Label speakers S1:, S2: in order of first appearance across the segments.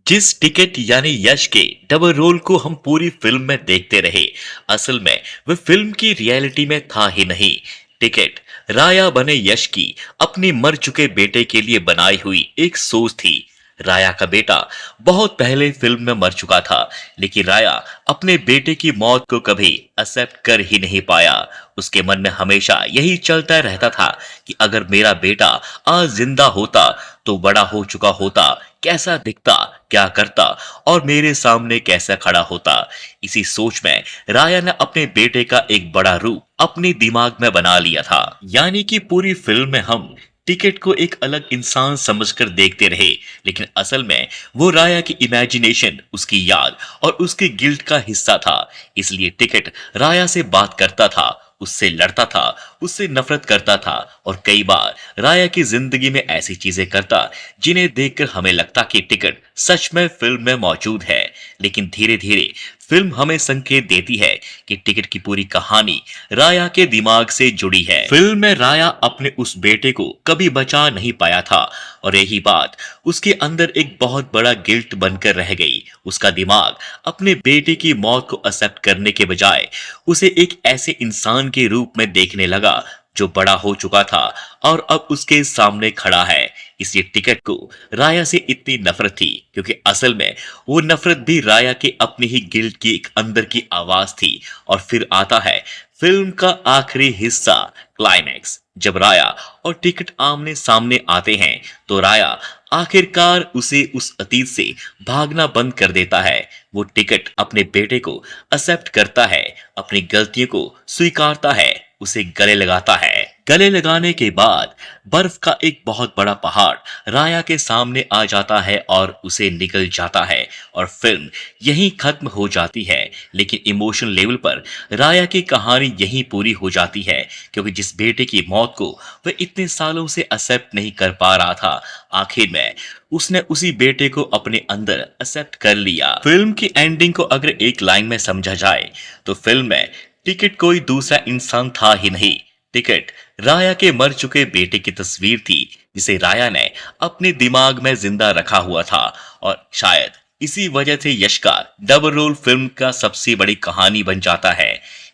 S1: जिस टिकट यानी यश के डबल रोल को हम पूरी फिल्म में देखते रहे, असल में वह फिल्म की रियलिटी में था ही नहीं। टिकट राया बने यश की अपने मर चुके बेटे के लिए बनाई हुई एक सोच थी। राया का बेटा बहुत पहले फिल्म में मर चुका था, लेकिन राया अपने बेटे की मौत को कभी एक्सेप्ट कर ही नहीं पाया। उसके मन में हमेशा यही चलता रहता था कि अगर मेरा बेटा आज जिंदा होता तो बड़ा हो चुका होता, कैसा दिखता, क्या करता और मेरे सामने कैसा खड़ा होता। इसी सोच में राया ने अपने बेटे का एक बड़ा रूप अपने दिमाग में बना लिया था। यानी कि पूरी फिल्म में हम टिकट को एक अलग इंसान समझकर देखते रहे, लेकिन असल में वो राया की इमेजिनेशन, उसकी याद और उसके गिल्ट का हिस्सा था। इसलिए टिकट राया से बात करता था, उससे लड़ता था, उससे नफरत करता था और कई बार राया की जिंदगी में ऐसी चीजें करता जिन्हें देखकर हमें लगता कि टिकट सच में फिल्म में मौजूद है। लेकिन धीरे धीरे फिल्म हमें संकेत देती है कि टिकट की पूरी कहानी राया के दिमाग से जुड़ी है। फिल्म में राया अपने उस बेटे को कभी बचा नहीं पाया था और यही बात उसके अंदर एक बहुत बड़ा गिल्ट बनकर रह गई। उसका दिमाग अपने बेटे की मौत को एक्सेप्ट करने के बजाय उसे एक ऐसे इंसान के रूप में देखने लगा जो बड़ा हो चुका था और अब उसके सामने खड़ा है। इसलिए टिकट को राया से इतनी नफरत थी क्योंकि असल में वो नफरत भी राया के अपने ही गिल्ट की एक अंदर की आवाज थी। और फिर आता है फिल्म का आखिरी हिस्सा, क्लाइमैक्स। जब राया और टिकट आमने सामने आते हैं तो राया आखिरकार उसे उस अतीत से भागना बंद कर देता है। वो टिकट अपने बेटे को एक्सेप्ट करता है, अपनी गलतियों को स्वीकारता है, उसे गले लगाता है। गले लगाने के बाद बर्फ का एक बहुत बड़ा पहाड़ राया के सामने आ जाता है और उसे निगल जाता है और फिल्म यहीं खत्म हो जाती है। लेकिन इमोशनल लेवल पर राया की कहानी यहीं पूरी हो जाती है, क्योंकि जिस बेटे की मौत को वह इतने सालों से एक्सेप्ट नहीं कर पा रहा था, आखिर में उसने उसी बेटे को अपने अंदर एक्सेप्ट कर लिया। फिल्म की एंडिंग को अगर एक लाइन में समझा जाए तो फिल्म में टिकट कोई दूसरा इंसान था ही नहीं। टिकट राया के मर चुके बेटे की तस्वीर थी जिसे राया ने अपने दिमाग में जिंदा रखा हुआ था। और शायद इसी वजह से यश का डबल रोल फिल्म का सबसे बड़ी कहानी बन जाता है।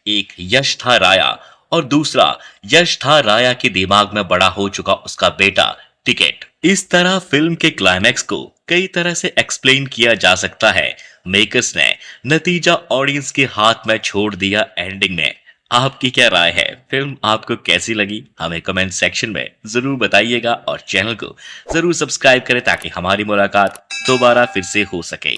S1: एक यश था राया और दूसरा यश था राया के दिमाग में बड़ा हो चुका उसका बेटा टिकट। इस तरह फिल्म के क्लाइमैक्स को कई तरह से एक्सप्लेन किया जा सकता है। मेकर्स ने नतीजा ऑडियंस के हाथ में छोड़ दिया एंडिंग में। आपकी क्या राय है? फिल्म आपको कैसी लगी? हमें कमेंट सेक्शन में जरूर बताइएगा और चैनल को जरूर सब्सक्राइब करें ताकि हमारी मुलाकात दोबारा फिर से हो सके।